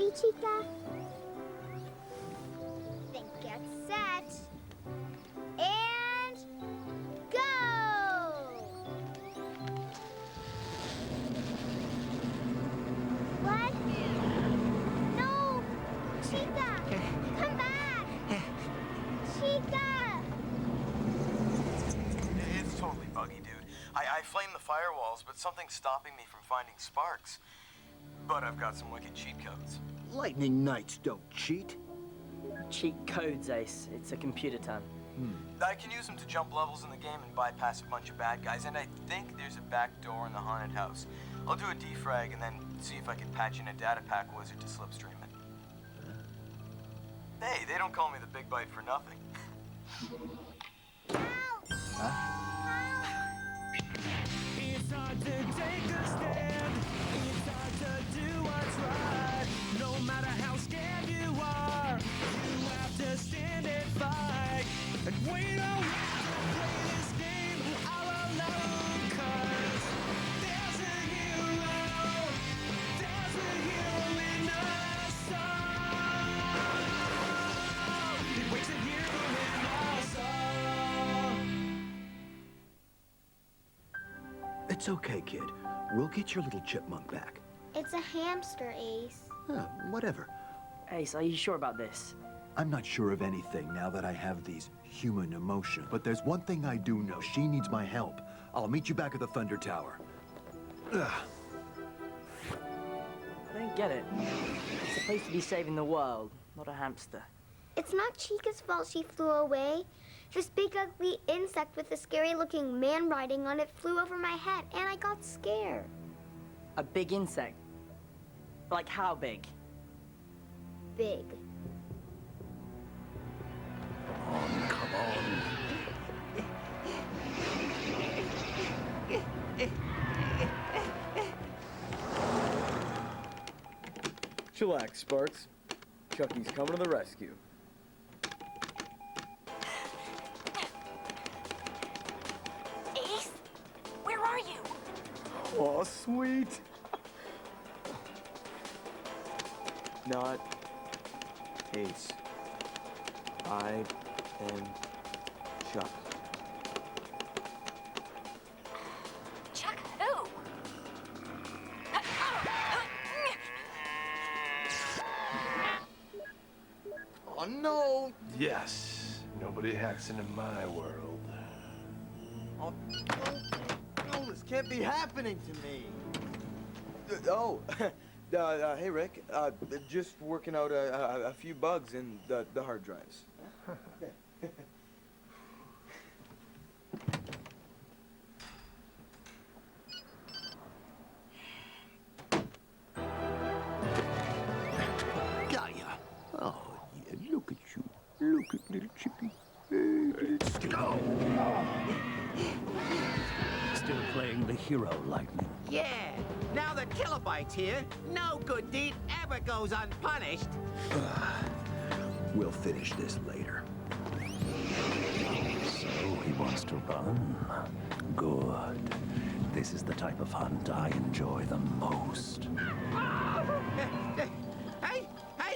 Ready, Chica? Then get set. And go! What? No! Chica! Come back! Chica! It's totally buggy, dude. I flamed the firewalls, but something's stopping me from finding Sparx. But I've got some wicked cheat codes. Lightning Knights don't cheat. Cheat codes, Ace. It's a computer term. I can use them to jump levels in the game and bypass a bunch of bad guys, and I think there's a back door in the haunted house. I'll do a defrag and then see if I can patch in a data pack wizard to slipstream it. Hey, they don't call me the Big Bite for nothing. It's hard to take a stand. It's hard to do what's right. No matter how scared you are, you have to stand and fight. And we don't have to play this game all alone. 'Cause there's a hero. There's a hero in us all. It wakes a hero in us all. It's okay, kid. We'll get your little chipmunk back. It's a hamster, Ace. Whatever. Ace, are you sure about this? I'm not sure of anything now that I have these human emotions. But there's one thing I do know. She needs my help. I'll meet you back at the Thunder Tower. Ugh. I don't get it. It's supposed to be saving the world, not a hamster. It's not Chica's fault she flew away. This big ugly insect with a scary-looking man riding on it flew over my head, and I got scared. A big insect? Like how big? Big. Come on. Chillax, Sparx. Chucky's coming to the rescue. Ace, where are you? Oh, sweet. Not Ace. I am Chuck. Chuck who? Oh, no. Yes, nobody hacks into my world. Oh, no, this can't be happening to me. Hey, Rick. Just working out a few bugs in the hard drives. Got ya. Oh, yeah, look at you. Look at little chippy. Hey, go. Still playing the hero, Lightning. Yeah, now that Kilobyte's here, no good deed ever goes unpunished. We'll finish this later. So he wants to run. Good. This is the type of hunt I enjoy the most. Hey,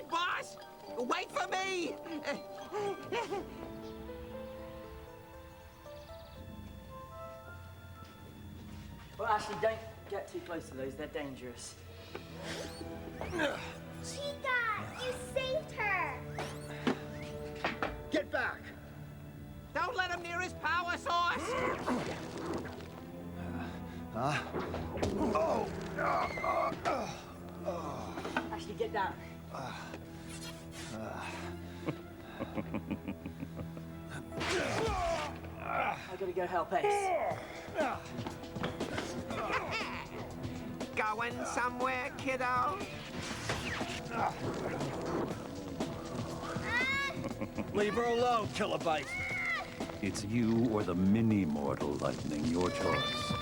boss! Wait for me! Well, actually, don't get too close to those. They're dangerous. Chica, you saved her. Get back! Don't let him near his power source! Actually, get down. I gotta go help Ace. Going somewhere, kiddo? Leave her alone, Kilobyte. It's you or the mini-mortal, Lightning. Your choice.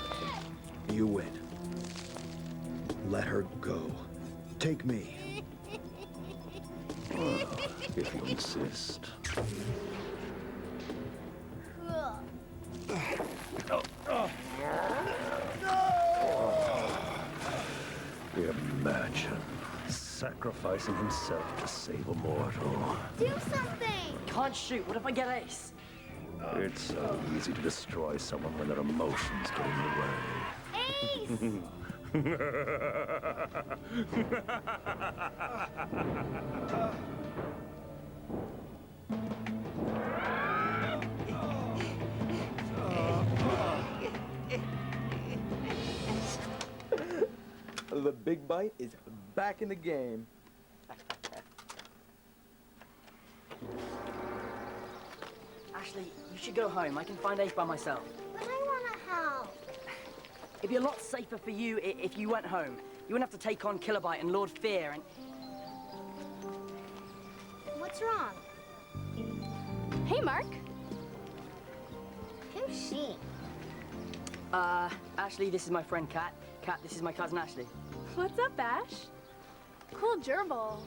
You win. Let her go. Take me. If you insist. Imagine sacrificing himself to save a mortal. Do something! Can't shoot. What if I get Ace? It's so easy to destroy someone when their emotions get in the way. Ace! The big bite is back in the game. Ashley, you should go home. I can find Ace by myself. But I want to help. It'd be a lot safer for you if you went home. You wouldn't have to take on Kilobyte and Lord Fear and... What's wrong? Hey, Mark. Who's she? Ashley, this is my friend Kat. Kat, this is my cousin Ashley. What's up, Ash? Cool gerbil.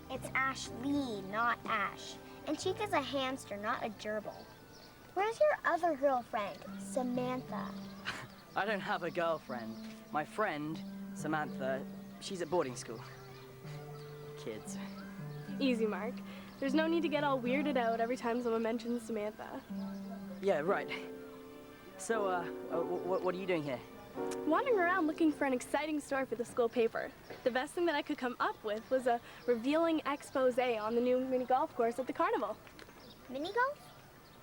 It's Ashley, not Ash. And Chica's a hamster, not a gerbil. Where's your other girlfriend, Samantha? I don't have a girlfriend. My friend, Samantha, she's at boarding school. Kids. Easy, Mark. There's no need to get all weirded out every time someone mentions Samantha. Yeah, right. So, what are you doing here? Wandering around looking for an exciting story for the school paper. The best thing that I could come up with was a revealing expose on the new mini golf course at the carnival. Mini golf?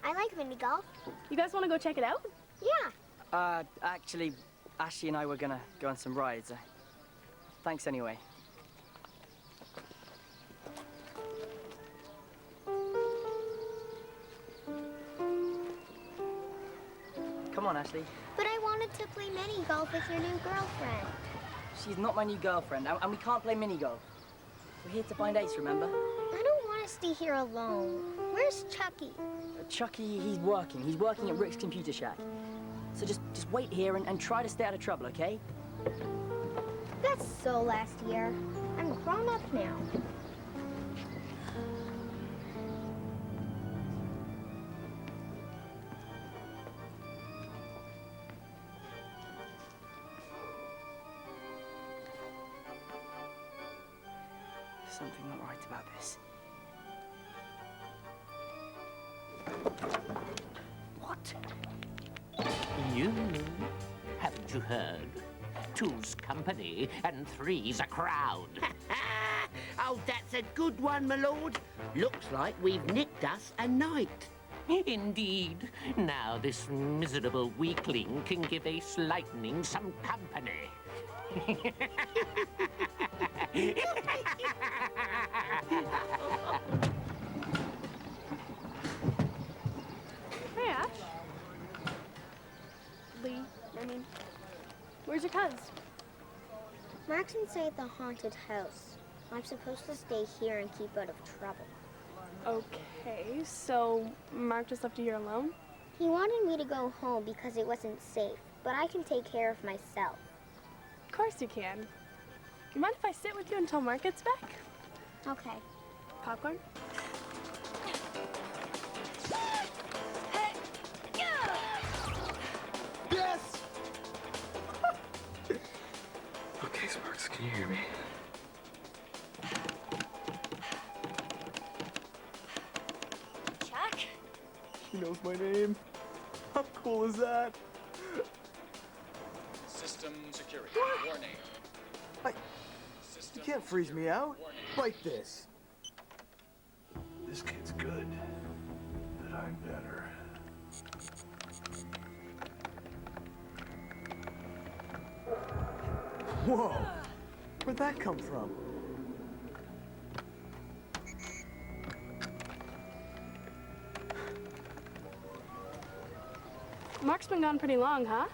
I like mini golf. You guys want to go check it out? Yeah. Actually, Ashley and I were gonna go on some rides. Thanks anyway. Come on, Ashley. But I wanted to play mini golf with your new girlfriend. She's not my new girlfriend, and we can't play mini golf. We're here to find Ace, remember? I don't want to stay here alone. Where's Chucky? Chucky, he's working. He's working at Rick's computer shack. So just wait here and try to stay out of trouble, okay? That's so last year. I'm grown up now. Something not right about this. What? You? Haven't you heard? Two's company and three's a crowd. Oh, that's a good one, my lord. Looks like we've nicked us a knight. Indeed. Now this miserable weakling can give Ace Lightning some company. Hey, Ash. Lee, where's your cuz? Mark's inside the haunted house. I'm supposed to stay here and keep out of trouble. Okay, so Mark just left you here alone? He wanted me to go home because it wasn't safe, but I can take care of myself. Of course you can. You mind if I sit with you until Mark gets back? Okay. Popcorn? Yes! Okay, Sparx, can you hear me? Chuck? She knows my name. How cool is that? System security. Warning. You can't freeze me out. Like this. This kid's good, but I'm better. Whoa! Where'd that come from? Mark's been gone pretty long, huh?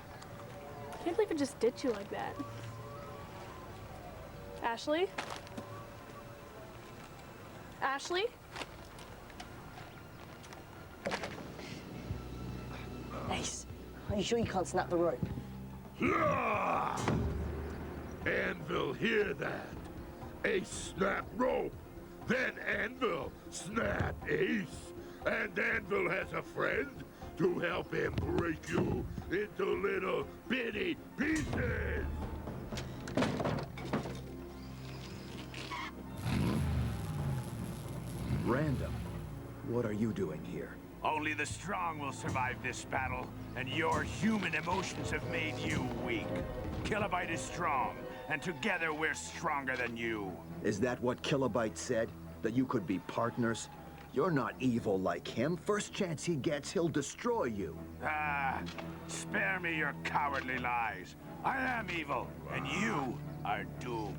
Can't believe it just ditched you like that. Ashley? Ashley? Ace, are you sure you can't snap the rope? Anvil, hear that? Ace snap rope, then Anvil snap Ace, and Anvil has a friend to help him break you into little bitty pieces. What are you doing here? Only the strong will survive this battle, and your human emotions have made you weak. Kilobyte is strong, and together we're stronger than you. Is that what Kilobyte said? That you could be partners? You're not evil like him. First chance he gets, he'll destroy you. Ah, spare me your cowardly lies. I am evil, and you are doomed.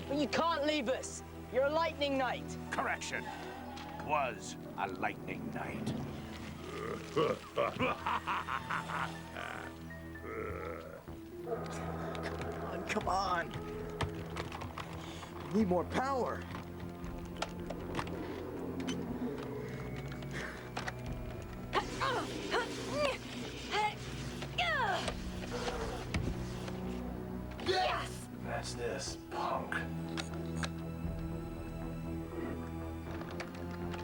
But you can't leave us. You're a lightning knight. Correction. Was a lightning knight. Come on. Need more power. Yes! That's this, punk.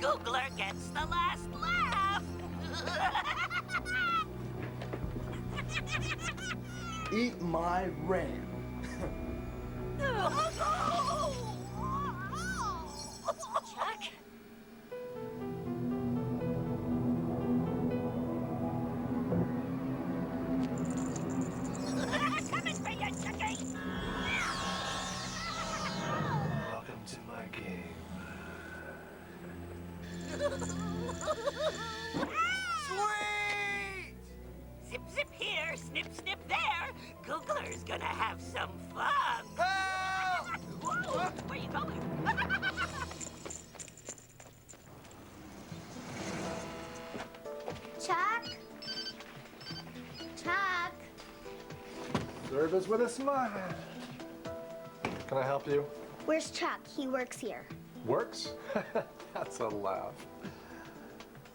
Googler gets the last laugh. Eat my ram. Chuck? Coming for you, Chucky. Welcome to my game. Sweet! Zip, zip here, snip, snip there. Googler's gonna have some fun. Whoa, where you going? Chuck? Chuck? Serve us with a smile. Can I help you? Where's Chuck? He works here. Works? That's a laugh.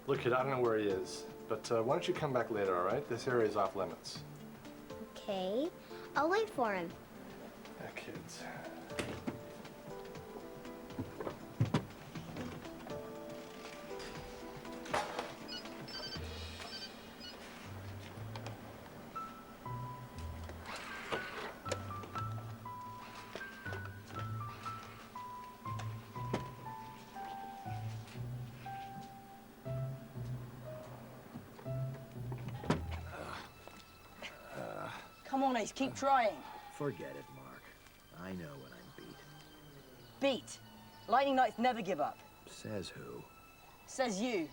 Look, kid, I don't know where he is, but why don't you come back later, all right? This area is off limits. Okay. I'll wait for him. Yeah, kids. Come on, Ace, keep trying. Forget it, Mark. I know when I'm beat. Beat. Lightning Knights never give up. Says who? Says you.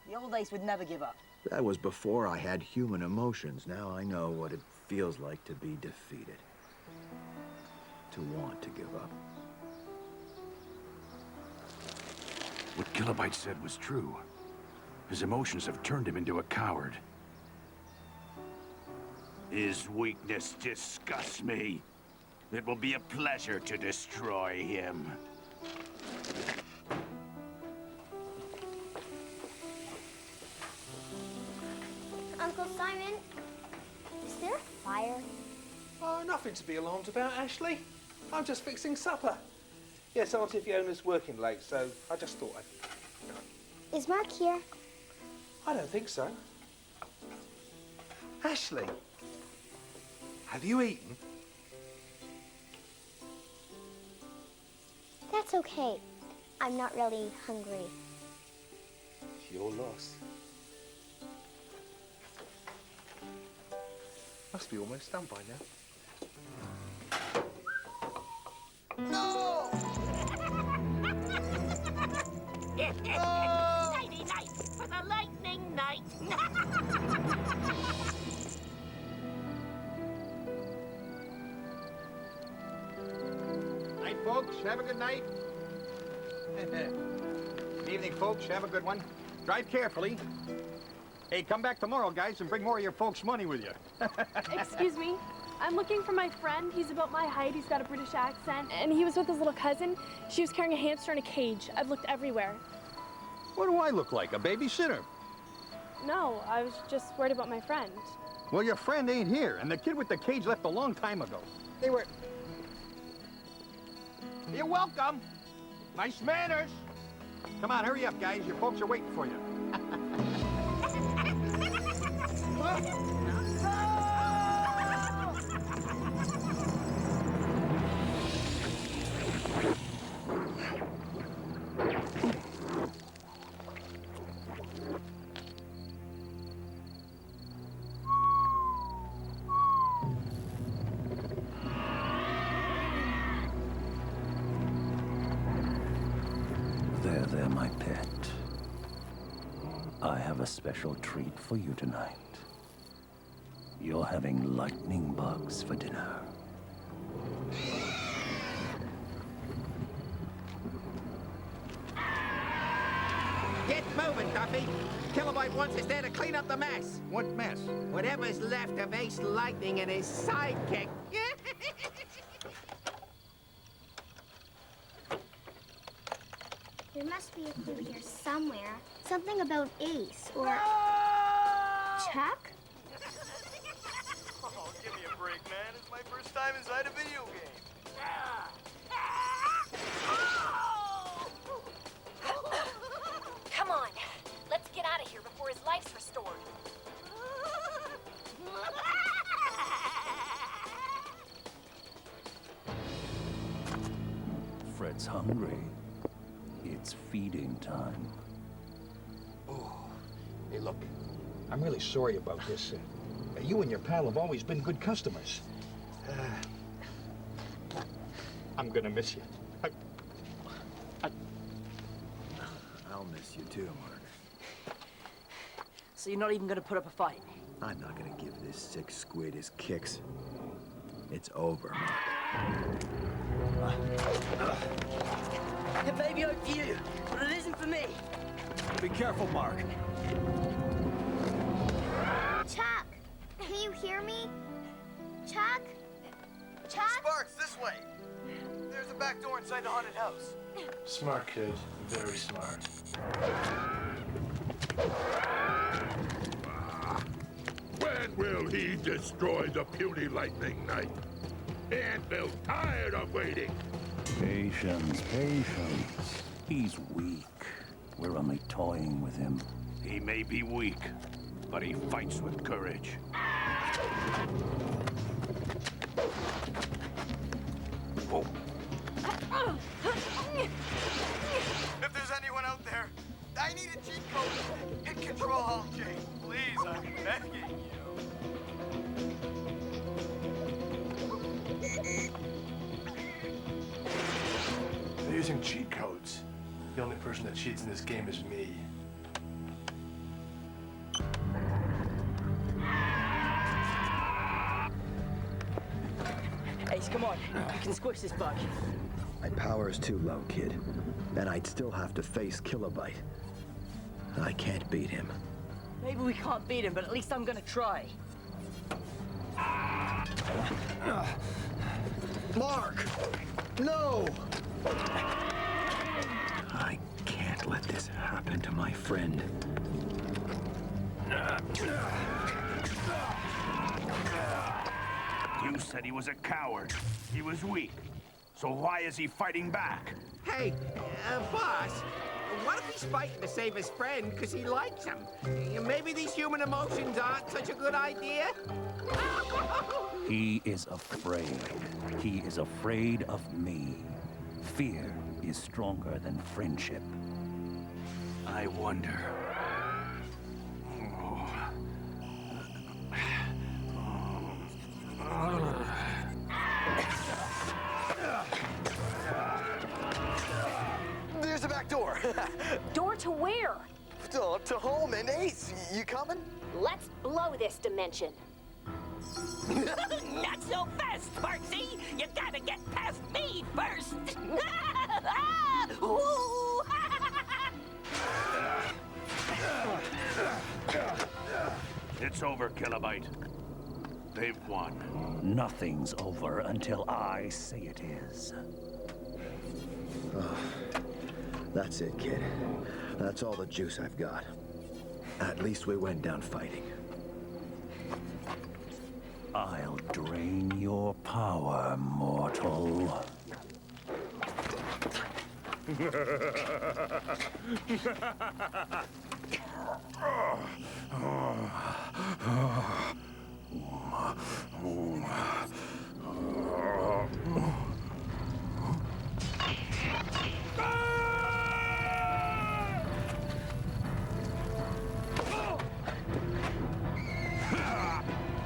The old Ace would never give up. That was before I had human emotions. Now I know what it feels like to be defeated. To want to give up. What Kilobyte said was true. His emotions have turned him into a coward. His weakness disgusts me. It will be a pleasure to destroy him. Uncle Simon, is there a fire? Oh, nothing to be alarmed about, Ashley. I'm just fixing supper. Yes, Auntie Fiona's working late, so I just thought I'd... Is Mark here? I don't think so. Ashley, have you eaten? That's okay. I'm not really hungry. Your loss. Must be almost done by now. No! Nighty night for the lightning night. Night, folks. Have a good night. Evening, folks. Have a good one. Drive carefully. Hey, come back tomorrow, guys, and bring more of your folks' money with you. Excuse me. I'm looking for my friend. He's about my height. He's got a British accent. And he was with his little cousin. She was carrying a hamster in a cage. I've looked everywhere. What do I look like, a babysitter? No, I was just worried about my friend. Well, your friend ain't here, and the kid with the cage left a long time ago. They were... You're welcome. Nice manners. Come on, hurry up, guys. Your folks are waiting for you. there, my pet. I have a special treat for you tonight. You're having lightning bugs for dinner. Get moving, Duffy. Kilobyte wants us there to clean up the mess. What mess? Whatever's left of Ace Lightning and his sidekick. There must be a clue here somewhere. Something about Ace or Chuck? Oh, give me a break, man. It's my first time inside a video game. Come on. Let's get out of here before his life's restored. Fred's hungry. It's feeding time. Oh, hey, look, I'm really sorry about this. You and your pal have always been good customers. I'm gonna miss you. I'll miss you too, Mark. So you're not even gonna put up a fight? I'm not gonna give this sick squid his kicks. It's over, Mark. It may be over for you, but it isn't for me. Be careful, Mark. Chuck! Can you hear me? Chuck? Chuck? Sparx, this way. There's a back door inside the haunted house. Smart kid. Very smart. When will he destroy the puny lightning knight? Anvil's tired of waiting. Patience, patience. He's weak. We're only toying with him. He may be weak, but he fights with courage. Oh. If there's anyone out there, I need a cheat code. Hit Control Alt J. Please, I'm begging you. They're using cheat codes. The only person that cheats in this game is me. Ace, come on. You can squish this bug. My power is too low, kid. And I'd still have to face Kilobyte. I can't beat him. Maybe we can't beat him, but at least I'm gonna try. Mark! No! I can't let this happen to my friend. You said he was a coward. He was weak. So why is he fighting back? Hey, boss, what if he's fighting to save his friend because he likes him? Maybe these human emotions aren't such a good idea? He is afraid. He is afraid of me. Fear is stronger than friendship. I wonder. There's a back door. Door to where? To home and Ace. You coming? Let's blow this dimension. Not so fast, Sparxy. You gotta get past me first. Ooh. It's over, Kilobyte. They've won. Nothing's over until I say it is. Oh, that's it, kid. That's all the juice I've got. At least we went down fighting. I'll drain your power, mortal.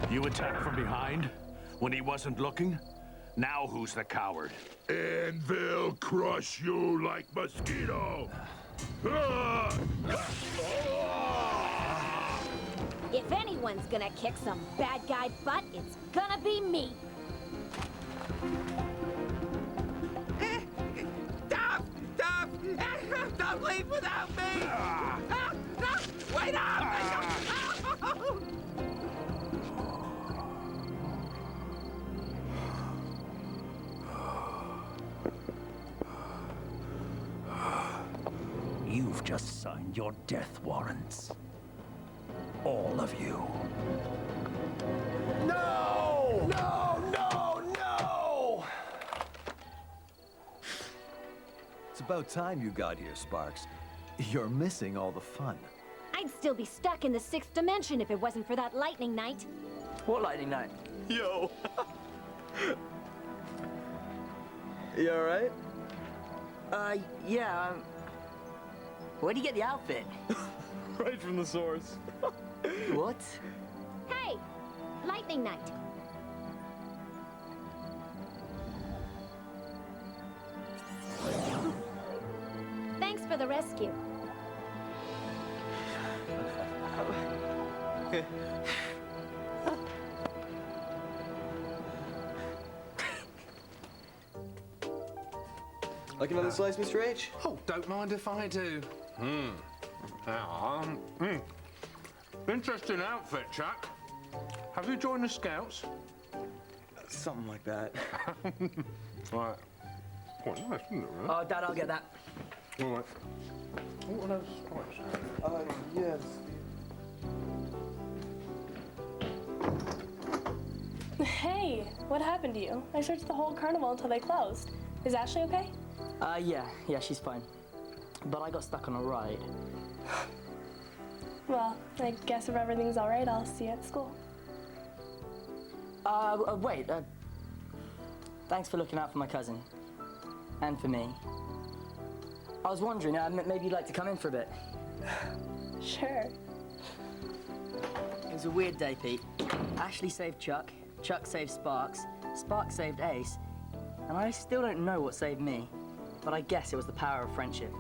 You attacked from behind when he wasn't looking? Now who's the coward? Anvil crush you like mosquito. If anyone's gonna kick some bad guy butt, it's gonna be me. Don't leave without me! No! Wait up! You've just signed your death warrants. All of you. No! No, no, no! It's about time you got here, Sparx. You're missing all the fun. I'd still be stuck in the 6th dimension if it wasn't for that lightning night. What lightning night? Yo. You alright? Yeah, where'd you get the outfit? Right from the source. What? Hey, lightning night. Thanks for the rescue. Like another slice, Mr. H? Oh, don't mind if I do. Interesting outfit, Chuck. Have you joined the Scouts? Something like that. Right. Quite nice, isn't it, really? Oh, Dad, I'll get that. All right. What are those stripes? Yes. Hey, what happened to you? I searched the whole carnival until they closed. Is Ashley okay? Yeah, she's fine. But I got stuck on a ride. Well, I guess if everything's all right, I'll see you at school. Wait, thanks for looking out for my cousin. And for me. I was wondering, maybe you'd like to come in for a bit. Sure. It was a weird day, Pete. Ashley saved Chuck, Chuck saved Sparx, Sparx saved Ace, and I still don't know what saved me, but I guess it was the power of friendship.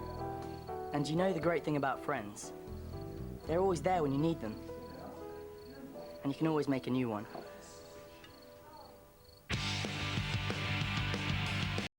And you know the great thing about friends? They're always there when you need them. And you can always make a new one.